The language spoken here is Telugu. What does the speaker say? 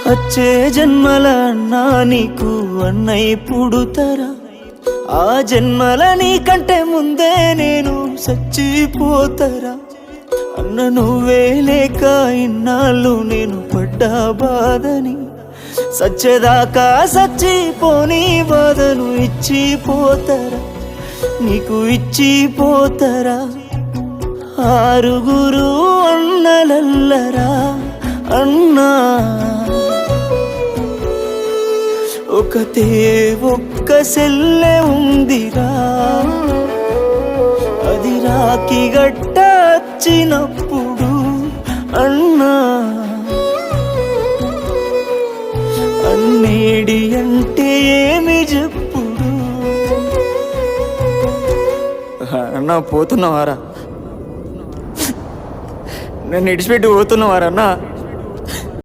వచ్చే జన్మల అన్నా నీకు అన్నయ్య పుడుతరా? ఆ జన్మల నీకంటే ముందే నేను చచ్చిపోతరా? అన్న నువ్వే లేక ఇన్నాళ్ళు నేను పడ్డా బాధని, సచ్చేదాకా సచ్చిపోని బాధను ఇచ్చిపోతరా? నీకు ఇచ్చిపోతరా? ఆరుగురు అన్నలల్లరా అన్నా, ఒకతే ఒక్క సెల్లె ఉందిరా, అది రాకి గట్ట వచ్చినప్పుడు అన్నా, అన్నేడి అంటే ఏమి చెప్పుడు? అన్నా పోతున్నావారా? నన్ను ఇడిచిపెట్టి పోతున్నావారన్నా?